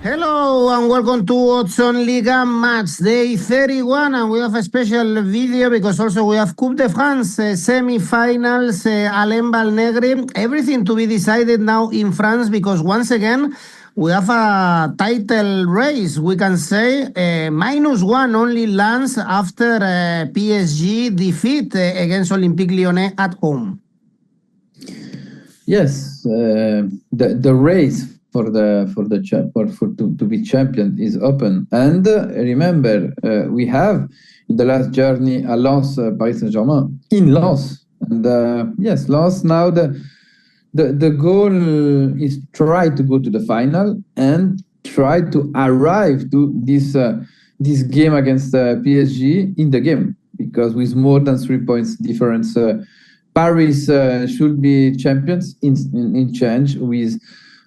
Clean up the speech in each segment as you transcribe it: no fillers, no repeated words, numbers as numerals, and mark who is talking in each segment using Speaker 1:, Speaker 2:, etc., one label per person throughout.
Speaker 1: Hello and welcome to Odds on Ligue Matchday 31, and we have a special video because also we have Coupe de France semi-finals, Alain Valnegri, everything to be decided now in France because once again we have a title race, we can say. -1 only Lens after PSG defeat against Olympique Lyonnais at home.
Speaker 2: Yes, the race to be champion is open. And remember, we have in the last journey a Lens Paris Saint-Germain in Lens. And yes, Lens now the goal is try to go to the final and try to arrive to this game against PSG in the game, because with more than 3 points difference, Paris should be champions in change. With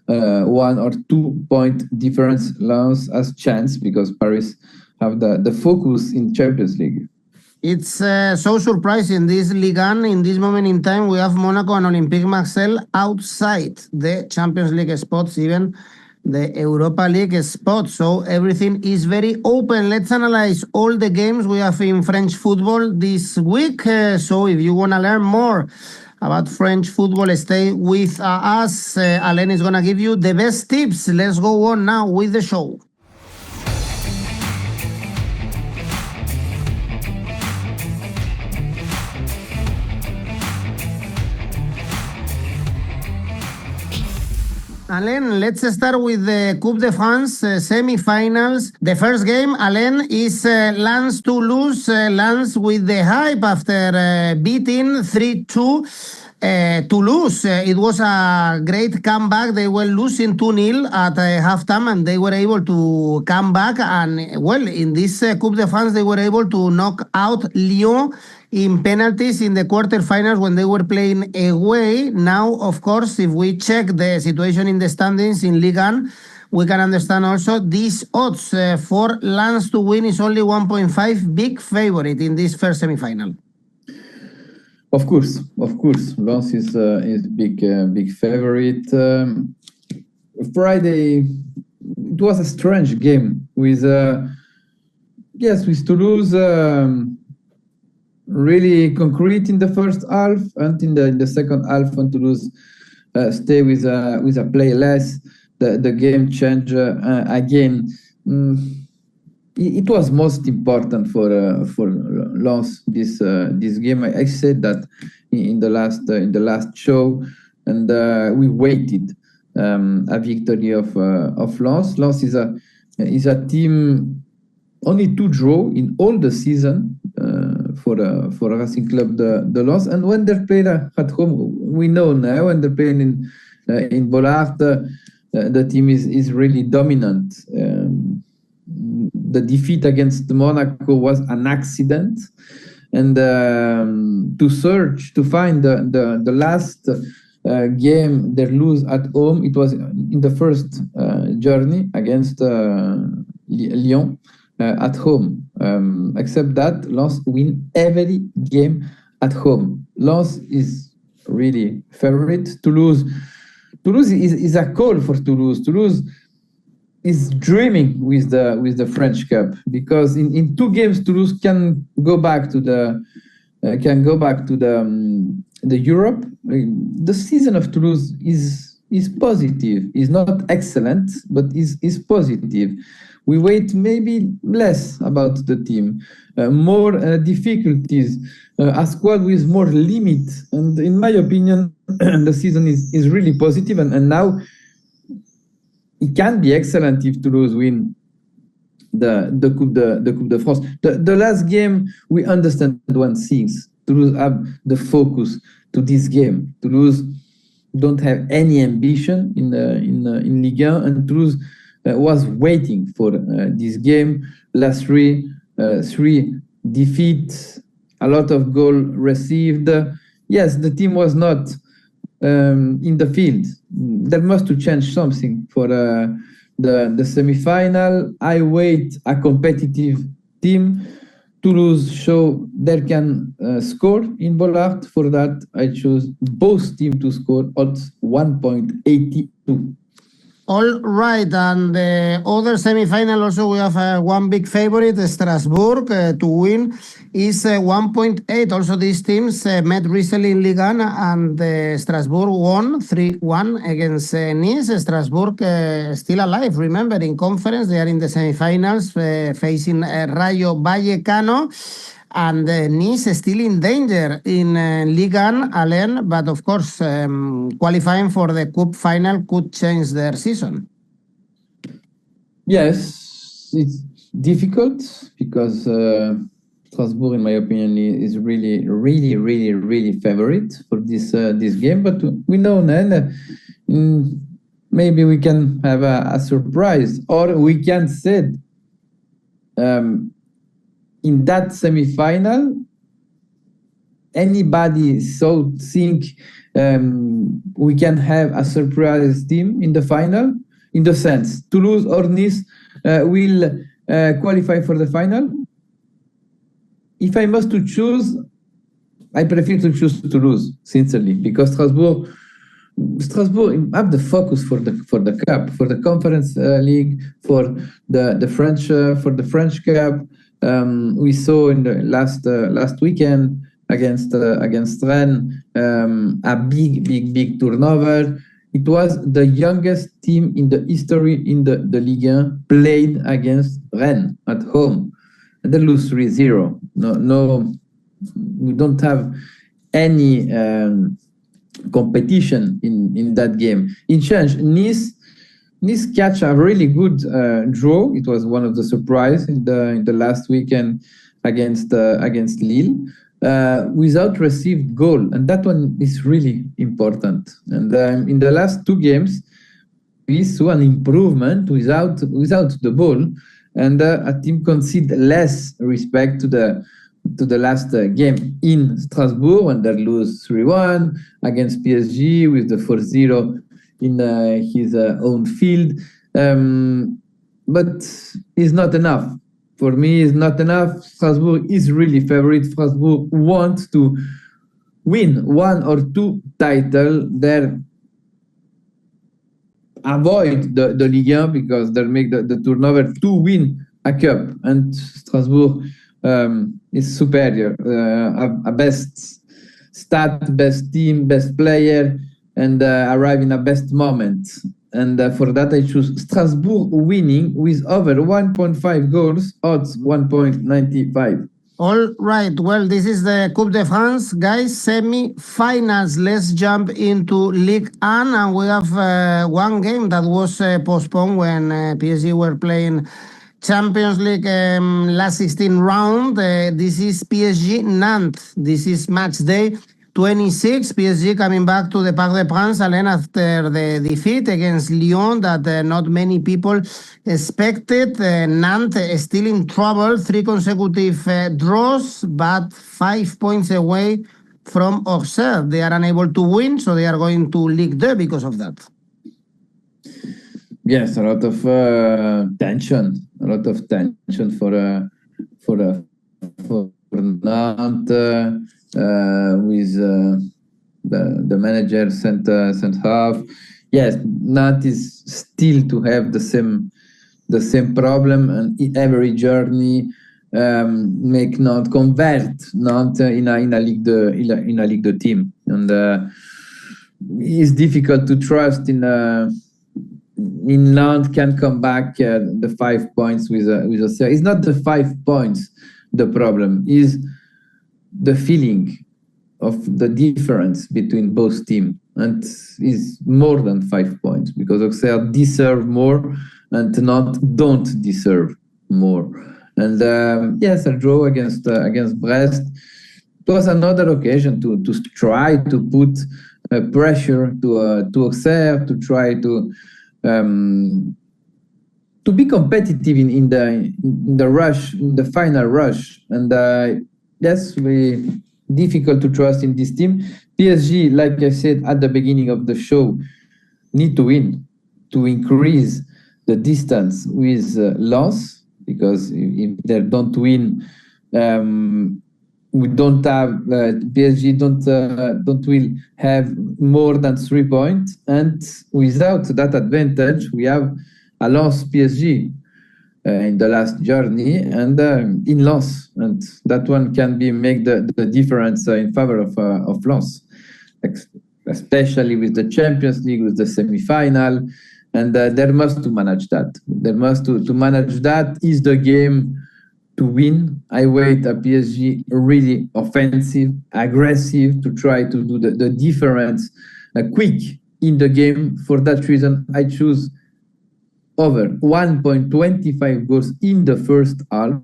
Speaker 2: 1 or 2 point difference, Lens has chance because Paris have the focus in Champions League.
Speaker 1: It's so surprising, this Ligue 1. In this moment in time, we have Monaco and Olympique Marseille outside the Champions League spots, even the Europa League spot. So everything is very open. Let's analyze all the games we have in French football this week. So if you want to learn more about French football, stay with us. Alain is going to give you the best tips. Let's go on now with the show. Alain, let's start with the Coupe de France semi-finals. The first game, Alain, is Lens Toulouse. Lens with the hype after beating 3-2 Toulouse. It was a great comeback. They were losing 2-0 at halftime, and they were able to come back. And, well, in this Coupe de France, they were able to knock out Lyon in penalties in the quarterfinals when they were playing away. Now, of course, if we check the situation in the standings in Ligue 1, we can understand also these odds for Lens to win is only 1.5, big favorite in this first semi-final.
Speaker 2: Of course, Lens is big favorite. Friday, it was a strange game with Toulouse. Really concrete in the first half, and in the second half, when Toulouse stay with a play less, the game change again. It was most important for Lens this game. I said that in the last show, and we waited a victory of Lens. Lens is a team only 2 draw in all the season. For Racing Club de Lens, and when they're playing at home, we know now when they're playing in Bollard, the team is really dominant. The defeat against Monaco was an accident, and to find the last game they lose at home, it was in the first journey against Lyon. At home, except that Lens win every game at home. Lens is really favorite. Toulouse is a call for Toulouse. Toulouse is dreaming with the French Cup, because in 2 games Toulouse can go back to the Europe. The season of Toulouse is positive. Is not excellent, but is positive. We wait maybe less about the team, more difficulties, a squad with more limit. And in my opinion, the season is really positive. And now it can be excellent if Toulouse win the Coupe de France. The last game, we understand one thing. Toulouse have the focus to this game. Toulouse don't have any ambition in Ligue 1, and Toulouse was waiting for this game. Last three defeats, a lot of goal received. Yes, the team was not in the field. There must to change something for the semi-final. I wait a competitive team. Toulouse show they can score in Bollard. For that, I choose both teams to score odds 1.82.
Speaker 1: All right, and the other semi-final also we have one big favorite, Strasbourg, to win is 1.8. Also, these teams met recently in Ligue 1, and Strasbourg won 3-1 against Nice. Strasbourg still alive. Remember, in conference they are in the semi-finals facing Rayo Vallecano. And Nice is still in danger in Ligue 1, Alain, but of course, qualifying for the Cup final could change their season.
Speaker 2: Yes, it's difficult because Strasbourg, in my opinion, is really favorite for this game. But we know then maybe we can have a surprise, or we can say in that semi-final, anybody think we can have a surprise team in the final? In the sense, Toulouse or Nice will qualify for the final? If I must to choose, I prefer to choose Toulouse, sincerely, because Strasbourg have the focus for the cup, for the Conference League, for the French Cup. We saw in the last weekend against Rennes a big turnover. It was the youngest team in the history in the Ligue played against Rennes at home, and they lose 3-0. No, we don't have any competition in that game. In change, Nice catch a really good draw. It was one of the surprise in the last weekend against Lille, without received goal, and that one is really important. And in the last two games, we saw an improvement without the ball, and a team concede less respect to the last game in Strasbourg when they lose 3-1 against PSG with the 4-0 in his own field, but it's not enough. For me, it's not enough. Strasbourg is really favorite. Strasbourg wants to win one or two titles. They avoid the Ligue 1 because they make the turnover to win a cup. And Strasbourg is superior, a best stat, best team, best player, and arrive in a best moment. And for that, I choose Strasbourg winning with over 1.5 goals, odds 1.95.
Speaker 1: All right. Well, this is the Coupe de France, guys. Semi-finals. Let's jump into Ligue 1, and we have one game that was postponed when PSG were playing Champions League last 16 round. This is PSG Nantes. This is match day 26, PSG coming back to the Parc des Princes, Alain, after the defeat against Lyon that not many people expected. Nantes is still in trouble, 3 consecutive draws, but 5 points away from Auxerre. They are unable to win, so they are going to Ligue 2 because of that.
Speaker 2: Yes, a lot of tension for Nantes. With the manager sent half. Yes, Nantes is still to have the same problem, and every journey make Nantes convert Nantes in a Ligue 2 team, and it's difficult to trust in Nantes can come back the 5 points with Auxerre. It's not the 5 points the problem, is the feeling of the difference between both teams, and is more than 5 points because Auxerre deserve more and Nantes don't deserve more. And yes, a draw against Brest. It was another occasion to try to put pressure to Auxerre, to try to be competitive in the rush, in the final rush. And yes, very difficult to trust in this team. PSG, like I said at the beginning of the show, need to win to increase the distance with Lens, because if they don't win, we don't have PSG don't will have more than 3 points, and without that advantage, we have a loss PSG in the last journey and in loss, and that one can be make the difference in favor of loss, especially with the Champions League, with the semi-final, and there must to manage that. There must to manage that is the game to win. I wait a PSG really offensive, aggressive, to try to do the difference quick in the game. For that reason, I choose over 1.25 goals in the first half,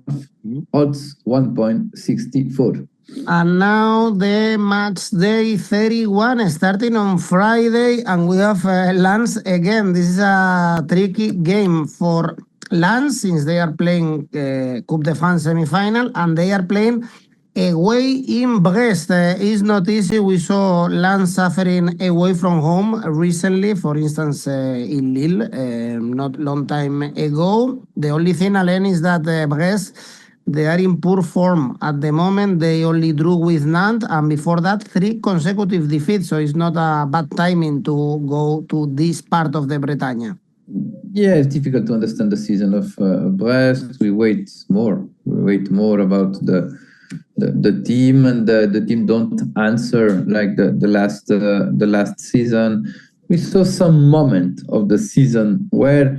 Speaker 2: odds 1.64.
Speaker 1: And now the match day 31 starting on Friday, and we have Lens again. This is a tricky game for Lens since they are playing Coupe de France semi-final, and they are playing away in Brest. It's not easy. We saw Lens suffering away from home recently, for instance, in Lille, not long time ago. The only thing, Alain, is that Brest, they are in poor form at the moment. They only drew with Nantes, and before that, 3 consecutive defeats. So it's not a bad timing to go to this part of the Bretagne.
Speaker 2: Yeah, it's difficult to understand the season of Brest. We wait more. We wait more about the team, and the team don't answer like the last season. We saw some moment of the season where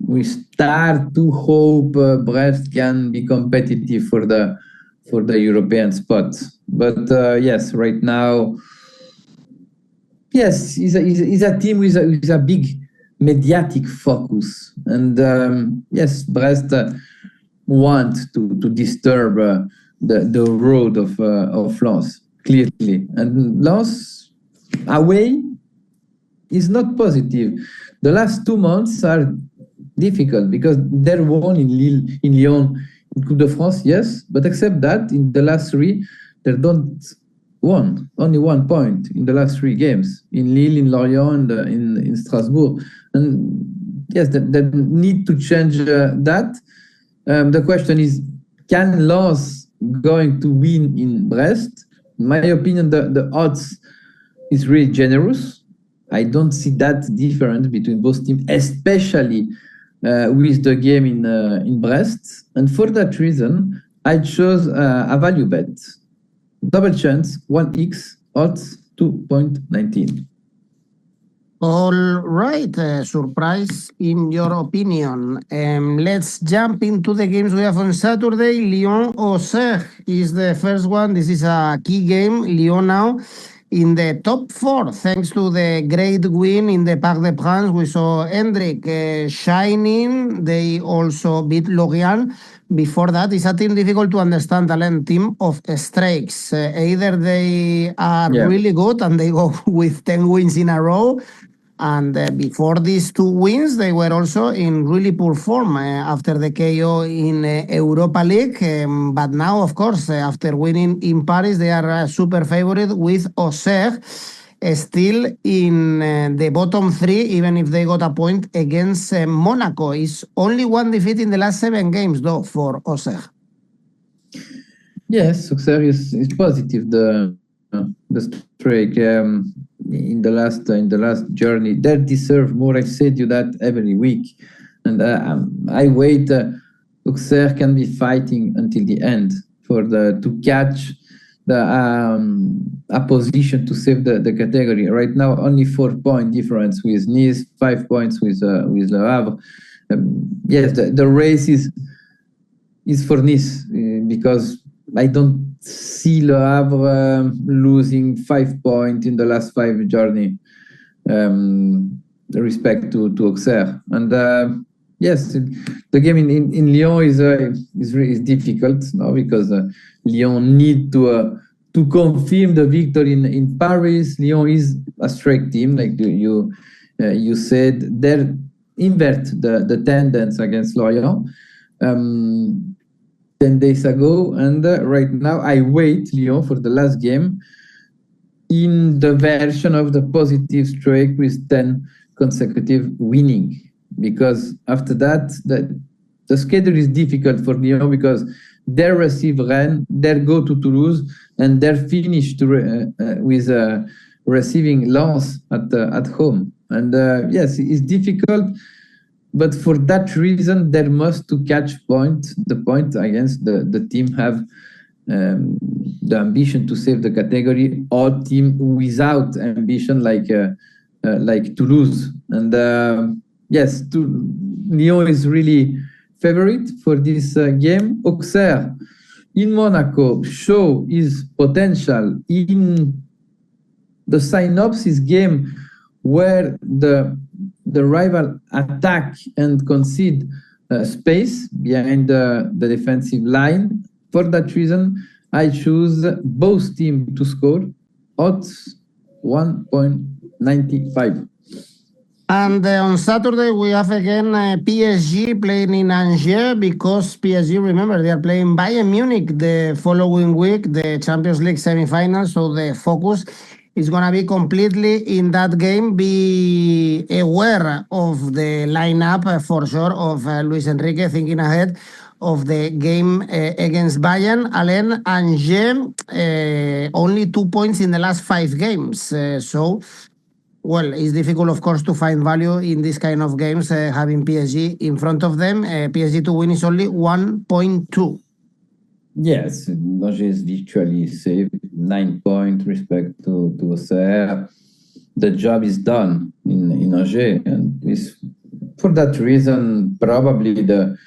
Speaker 2: we start to hope Brest can be competitive for the European spot. But yes, right now, yes, is a team with a big mediatic focus, and yes, Brest want to disturb the road of Lens clearly, and Lens away is not positive. The last 2 months are difficult because they won in Lille, in Lyon, in Coupe de France, yes, but except that, in the last 3, they don't won only 1 point in the last 3 games in Lille, in Lorient, and in Strasbourg. And yes, they need to change that. The question is, can Lens going to win in Brest? In my opinion, the odds is really generous. I don't see that difference between both teams, especially with the game in Brest. And for that reason, I chose a value bet. Double chance, 1x, odds 2.19.
Speaker 1: All right, surprise in your opinion. Let's jump into the games we have on Saturday. Lyon Auxerre is the first one. This is a key game. Lyon now in the top 4, thanks to the great win in the Parc des Princes. We saw Hendrik shining. They also beat Lorient. Before that, it's a team difficult to understand, Alain, team of strikes. Either they are really good and they go with 10 wins in a row, and before these 2 wins, they were also in really poor form after the KO in Europa League. But now, of course, after winning in Paris, they are super favorite with Auxerre still in the bottom 3, even if they got a point against Monaco. It's only 1 defeat in the last 7 games, though, for Auxerre.
Speaker 2: Yes, Auxerre is positive. The streak in the last journey, they deserve more. I said you that every week, and I wait. Auxerre can be fighting until the end to catch a position to save the category. Right now, only 4-point difference with Nice, 5 points with Le Havre. Yes, the race is for Nice because I don't see Le Havre losing 5 points in the last 5 journey. Respect to Auxerre, and yes, the game in Lyon is difficult now because Lyon need to confirm the victory in Paris. Lyon is a strike team, like you said. They invert the tendency against Lorient 10 days ago, and right now I wait Lyon for the last game in the version of the positive streak with 10 consecutive winning, because after that the the schedule is difficult for Lyon because they receive Rennes, they go to Toulouse, and they're finished with receiving Lens at home. And yes, it's difficult, but for that reason, they must to catch the point against the team have the ambition to save the category, or team without ambition like Toulouse. And yes, Lyon is really favorite for this game. Auxerre in Monaco show his potential in the synopsis game where the rival attack and concede space behind the defensive line. For that reason, I choose both teams to score. Odds 1.95.
Speaker 1: And on Saturday, we have again PSG playing in Angers, because PSG, remember, they are playing Bayern Munich the following week, the Champions League semifinals. So the focus is going to be completely in that game. Be aware of the lineup for sure of Luis Enrique, thinking ahead of the game against Bayern. Alain, Angers, only 2 points in the last 5 games. Well, it's difficult, of course, to find value in this kind of games, having PSG in front of them. PSG to win is only 1.2.
Speaker 2: Yes, Angers is literally saved 9 points respect to Auxerre. The job is done in Angers, and for that reason, probably the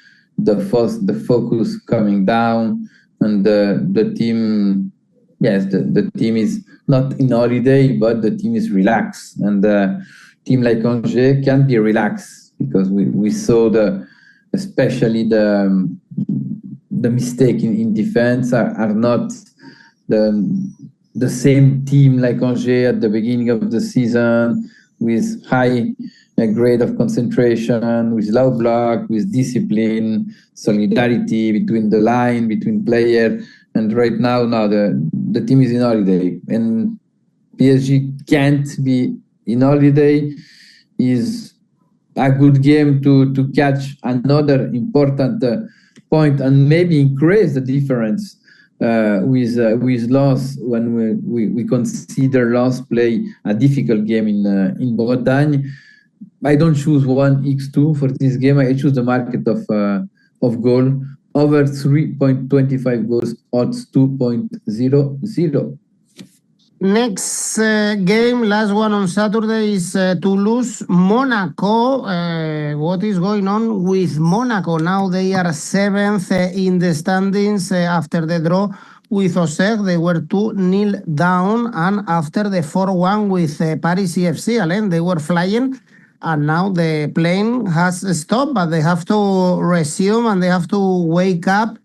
Speaker 2: focus coming down, and the team. Yes, the team is not in holiday, but the team is relaxed. And the team like Angers can be relaxed because we saw especially the mistake in defense are not the same team like Angers at the beginning of the season, with high grade of concentration, with low block, with discipline, solidarity between the line, between players. And right now the team is in holiday, and PSG can't be in holiday. Is a good game to catch another important point and maybe increase the difference with Lens, when we consider Lens play a difficult game in Bretagne. I don't choose 1x2 for this game. I choose the market of goal. Over 3.25 goals, odds 2.00.
Speaker 1: Next game, last one on Saturday, is Toulouse, Monaco. What is going on with Monaco? Now they are 7th in the standings after the draw with Auxerre. They were 2-0 down, and after the 4-1 with Paris FC, Alain, they were flying. And now the plane has stopped, but they have to resume and they have to wake up.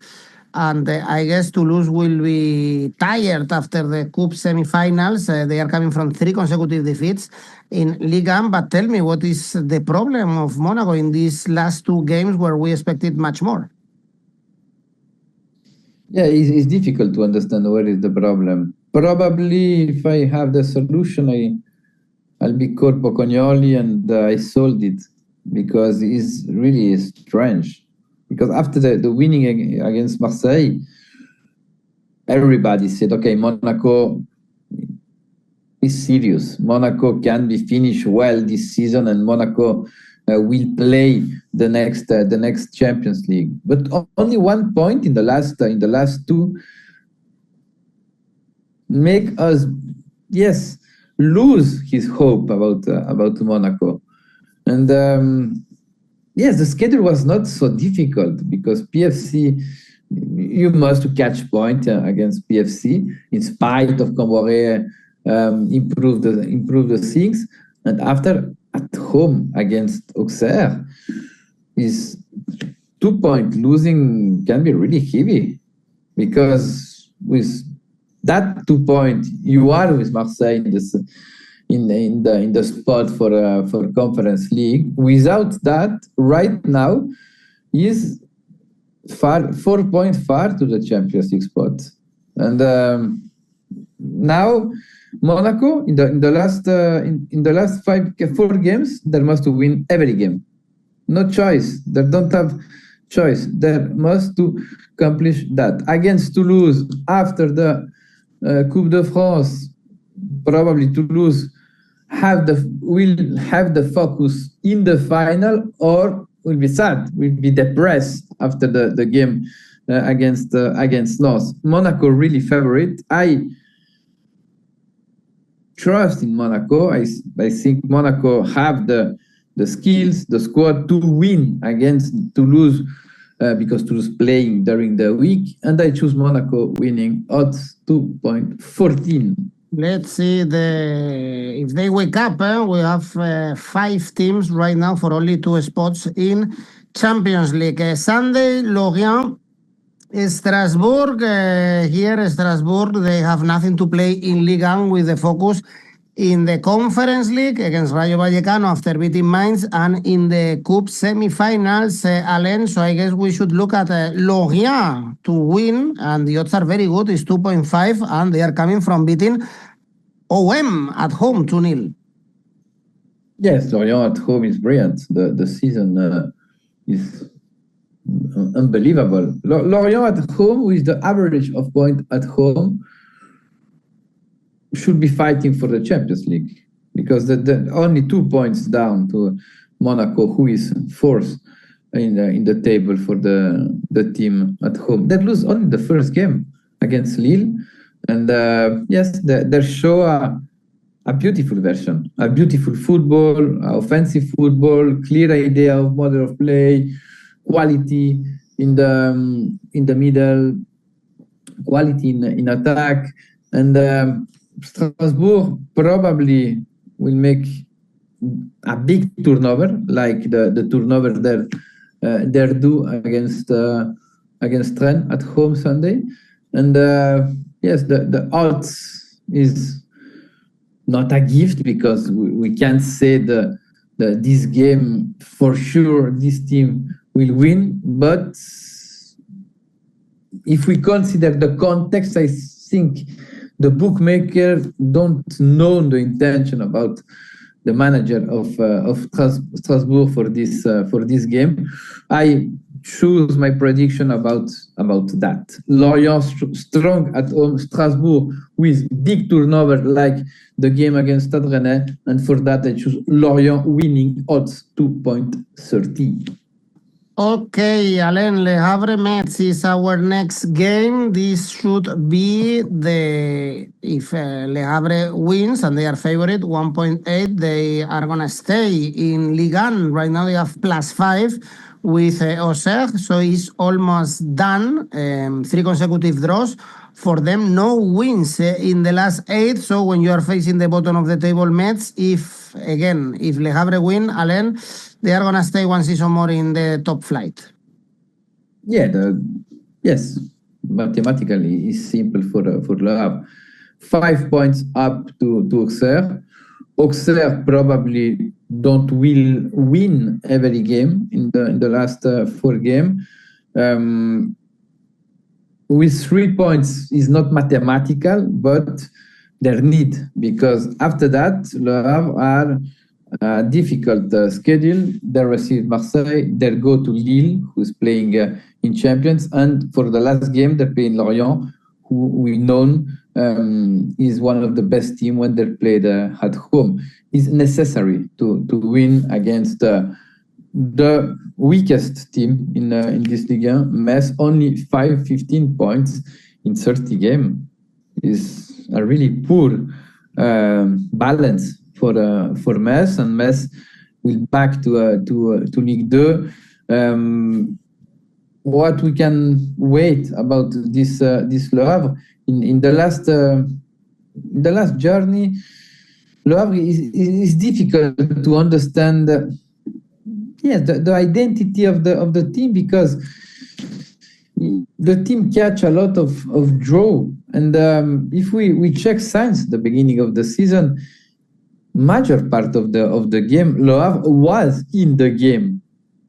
Speaker 1: And I guess Toulouse will be tired after the Cup semifinals. They are coming from 3 consecutive defeats in Ligue 1. But tell me, what is the problem of Monaco in these last 2 games where we expected much more?
Speaker 2: Yeah, it's difficult to understand where is the problem. Probably if I have the solution, I'll be 𝐿𝐵𝐴 and I sold it, because it's really strange. Because after the winning against Marseille, everybody said, okay, Monaco is serious. Monaco can be finished well this season, and Monaco will play the next Champions League. But only 1 point in the last 2 make us, yes, lose his hope about Monaco. And yes, the schedule was not so difficult, because PFC, you must catch point against PFC in spite of 𝐿𝐵𝐴 improve the things. And after at home against Auxerre, is 2 point losing can be really heavy, because with that 2 point, you are with Marseille in the spot for Conference League. Without that, right now, is 4 points far to the Champions League spot. And now Monaco in the last 4 games, they must win every game. No choice. They don't have choice. They must to accomplish that. Against Toulouse, after the Coupe de France, probably Toulouse will have the focus in the final, or will be sad, will be depressed after the game against Nantes. Monaco really favorite. I trust in Monaco. I think Monaco have the skills, the squad to win against Toulouse, because Toulouse playing during the week, and I choose Monaco winning odds 2.14.
Speaker 1: Let's see if they wake up. We have 5 teams right now for only 2 spots in Champions League. Sunday, Lorient, Strasbourg. Here, Strasbourg, they have nothing to play in Ligue 1 with the focus in the Conference League against Rayo Vallecano after beating Mainz, and in the Cup Semifinals, Alain. So I guess we should look at Lorient to win, and the odds are very good. It's 2.5, and they are coming from beating 𝐿𝐴 at home 2-0.
Speaker 2: Yes, Lorient at home is brilliant. The season is unbelievable. Lorient at home, with the average of point at home, should be fighting for the Champions League, because the only 2 points down to Monaco, who is fourth in the table for the team at home. They lose only the first game against Lille, and yes, they show a beautiful version, a beautiful football, offensive football, clear idea of model of play, quality in the middle, quality in attack, and Strasbourg probably will make a big turnover, like the turnover they're due against Rennes at home Sunday. And yes, the odds is not a gift, because we can't say this game for sure this team will win. But if we consider the context, I think the bookmaker don't know the intention about the manager of Strasbourg for this game. I choose my prediction about that. Lorient strong at home, Strasbourg with big turnover like the game against Stade Rennais, and for that I choose Lorient winning odds 2.30.
Speaker 1: Okay, Alain, Le Havre Metz is our next game. This should be if Le Havre wins and they are favorite 1.8, they are gonna stay in Ligue 1. Right now they have +5 with Auxerre, so it's almost done. 3 consecutive draws for them, no wins in the last 8. So when you are facing the bottom of the table Metz, if Le Havre win, Alain, they are going to stay 1 season more in the top flight.
Speaker 2: Yeah, yes, mathematically it's simple for Le Havre. 5 points up to Auxerre. Auxerre probably will win every game in the last 4 games. With 3 points is not mathematical, but their need, because after that Le Havre are difficult schedule. They receive Marseille, they go to Lille, who's playing in Champions, and for the last game they're playing Lorient, who we know is one of the best team when they played at home. It's necessary to win against the weakest team in this Ligue. Metz only 15 points in 30 games is a really poor balance for Metz, and Metz will back to Ligue 2. What we can wait about this Le Havre in the last journey, Le Havre is difficult to understand. The identity of the team, because the team catch a lot of draw, and if we check since the beginning of the season, major part of the game Le Havre was in the game.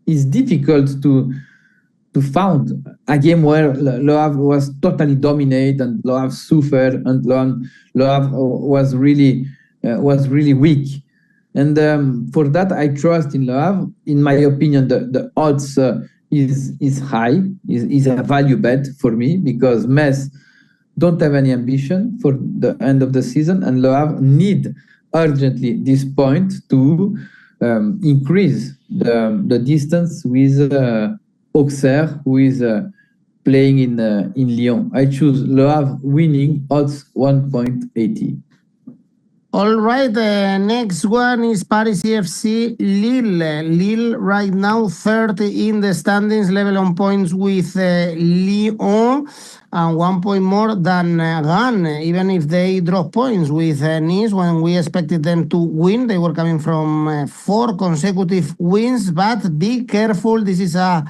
Speaker 2: It's difficult to found a game where Le Havre was totally dominate and Le Havre suffered and Le Havre was really weak. And for that, I trust in Le Havre. In my opinion, the odds is high, is a value bet for me, because Metz don't have any ambition for the end of the season, and Le Havre need urgently this point to increase the distance with Auxerre, who is playing in Lyon. I choose Le Havre winning, odds 1.80.
Speaker 1: All right, the next one is Paris FC Lille. Lille right now 30 in the standings, level on points with Lyon, and 1 point more than Rennes, even if they drop points with Nice when we expected them to win. They were coming from 4 consecutive wins, but be careful, this is a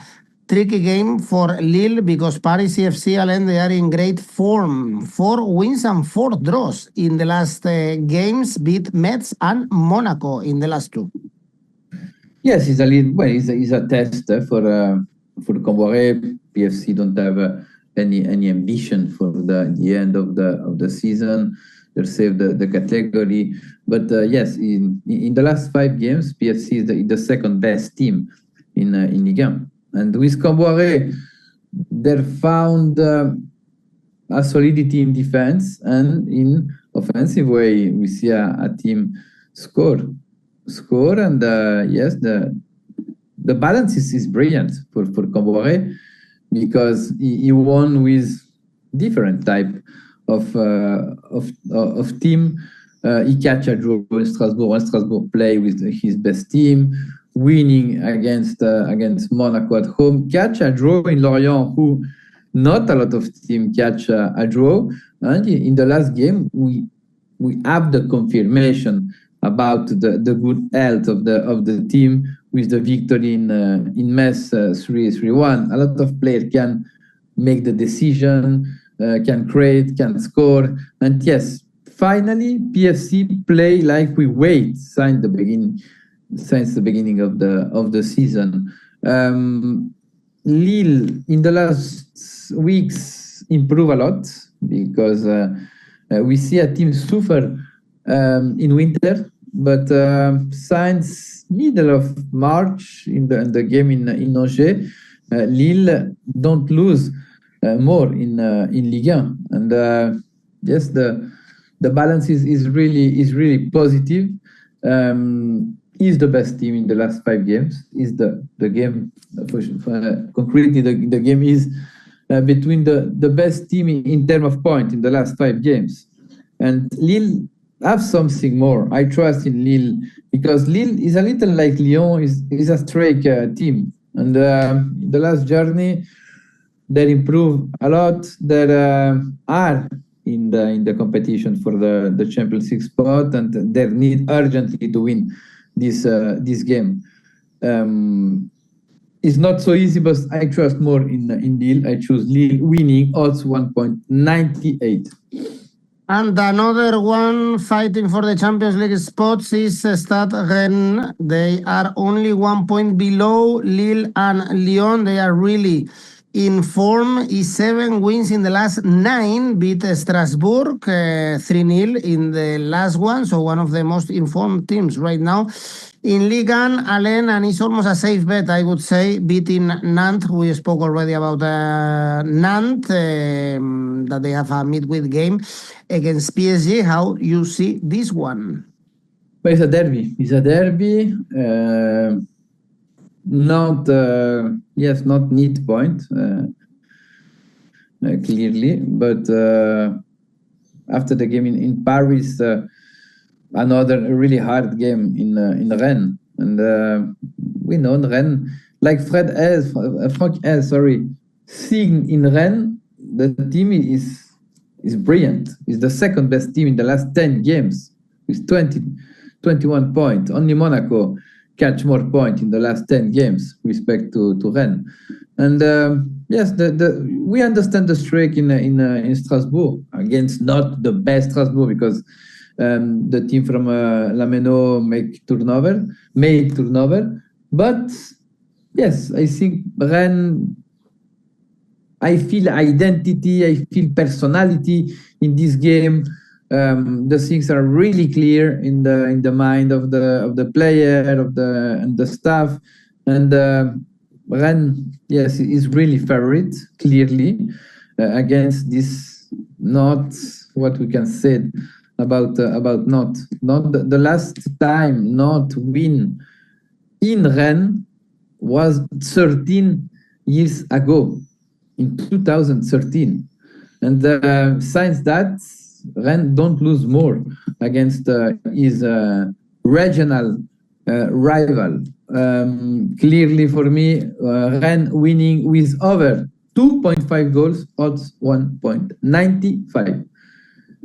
Speaker 1: tricky game for Lille because Paris FC, Alain, they are in great form. 4 wins and 4 draws in the last games, beat Metz and Monaco in the last 2.
Speaker 2: Yes, it's a test for 𝐿𝐵𝗿𝗀. PFC don't have any ambition for the end of the season. They saved the category, but yes, in the last 5 games, PFC is the second best team in Ligue 1. And with 𝐿𝐵𝗿𝗀, they found a solidity in defense, and in offensive way, we see a team score, and yes, the balance is brilliant for 𝐿𝐵𝗿𝗀, because he won with different type of team. He catch a draw in Strasbourg when Strasbourg play with his best team, winning against Monaco at home, catch a draw in Lorient, who not a lot of team catch a draw, and in the last game we have the confirmation about the good health of the team with the victory in Metz 3-1. A lot of players can make the decision, can create, can score, and yes, finally PFC play like we wait since the beginning of the season. Lille in the last weeks improve a lot, because we see a team suffer in winter, but since middle of March in the game in Angers, Lille don't lose more in Ligue 1, and yes, the balance is really positive. Is the best team in the last 5 games. Is the game concretely the game is between the best team in terms of points in the last 5 games, and Lille have something more. I trust in Lille because Lille is a little like Lyon, is a strike team, and the last journey they improve a lot. They are in the competition for the Champions League spot, and they need urgently to win this game. It's not so easy, but I trust more in Lille. I choose Lille winning, odds 1.98.
Speaker 1: And another one fighting for the Champions League spots is Stade Rennes. They are only 1 point below Lille and Lyon. They are really in form. Is 7 wins in the last 9, beat Strasbourg 3-0 in the last one, so one of the most informed teams right now in Ligue 1, Alain, and it's almost a safe bet, I would say, beating Nantes. We spoke already about Nantes, that they have a midweek game against PSG. How you see this one?
Speaker 2: Well, it's a derby. Not neat point, clearly, but after the game in Paris, another really hard game in Rennes, and we know Rennes, like Franck 𝗀, seeing in Rennes, the team is brilliant. It's the second best team in the last 10 games with 21 points. Only Monaco catch more points in the last 10 games with respect to Rennes. And yes, we understand the streak in Strasbourg against not the best Strasbourg, because the team from Lameno made turnover. But yes, I think Rennes, I feel identity, I feel personality in this game. The things are really clear in the mind of the player, and the staff, and Rennes, yes, is really favorite, clearly, against this, not what we can say about Nantes. The last time Nantes win in Rennes was 13 years ago, in 2013. And since that, Rennes don't lose more against his regional rival. Clearly for me, Rennes winning with over 2.5 goals, odds 1.95.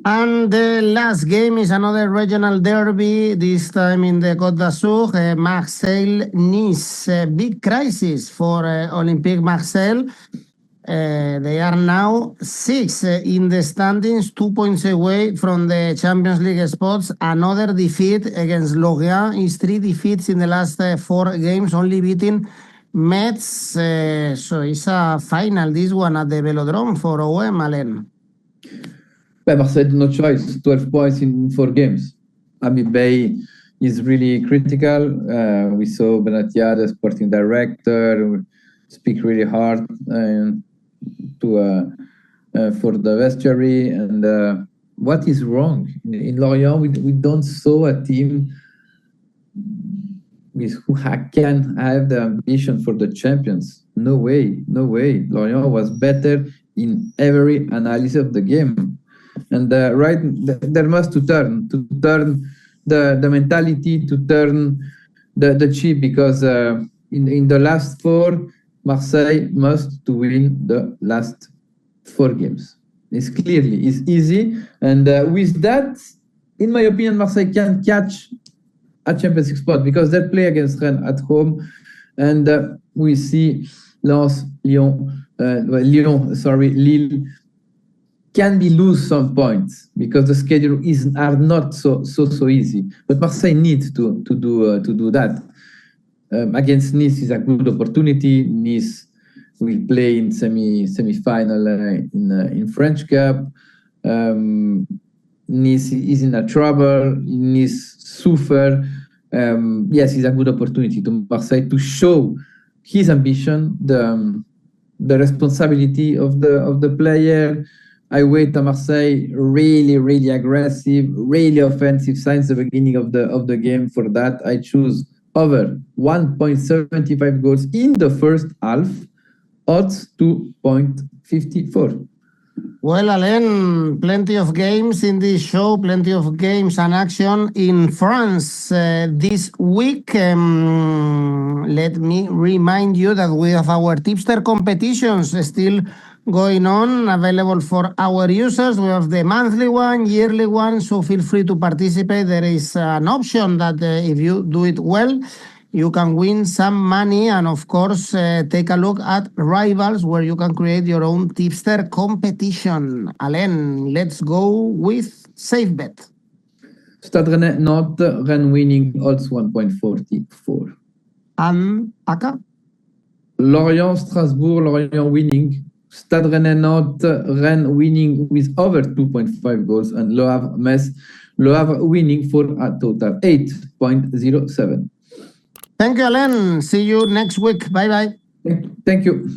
Speaker 1: And the last game is another regional derby, this time in the Côte d'Azur, Marseille-Nice. Big crisis for Olympique Marseille. They are now 6 in the standings, 2 points away from the Champions League spots. Another defeat against Lorient is 3 defeats in the last 4 games, only beating Metz. So it's a final, this one at the Velodrome for 𝐿𝐴, Alain.
Speaker 2: Marseille, no choice, 12 points in 4 games. 𝐵 is really critical. We saw Benatia, the sporting director, speak really hard for the vestiary. And what is wrong? In Lorient, we don't saw a team who can have the ambition for the champions. No way, no way. Lorient was better in every analysis of the game. And there must to turn the mentality, to turn the chip, because in the last 4, Marseille must to win the last 4 games. It's easy, and with that, in my opinion, Marseille can catch a Champions League spot because they play against Rennes at home, and we see Lille can be lose some points because the schedule are not so easy. But Marseille needs to do that. Against Nice is a good opportunity. Nice will play in semi-final in French Cup. Nice is in a trouble. Nice suffer. Yes, it's a good opportunity to Marseille to show his ambition, the responsibility of the player. I wait to Marseille really aggressive, really offensive since the beginning of the game. For that, I choose over 1.75 goals in the first half, odds 2.54.
Speaker 1: Well, Alain, plenty of games in this show, plenty of games and action in France this week. Let me remind you that we have our tipster competitions still going on, available for our users. We have the monthly one, yearly one, so feel free to participate. There is an option that if you do it well, you can win some money, and of course, take a look at Rivals, where you can create your own tipster competition. Alain, let's go with safe bet.
Speaker 2: Stade Rennais, Nantes, Rennes winning, odds 1.44.
Speaker 1: And ACCA?
Speaker 2: Lorient, Strasbourg, Lorient winning. Stade Rennais, Nantes, Rennes winning with over 2.5 goals, and Le Havre, Metz, Le Havre winning for a total 8.07.
Speaker 1: Thank you, Alain. See you next week. Bye-bye.
Speaker 2: Thank you.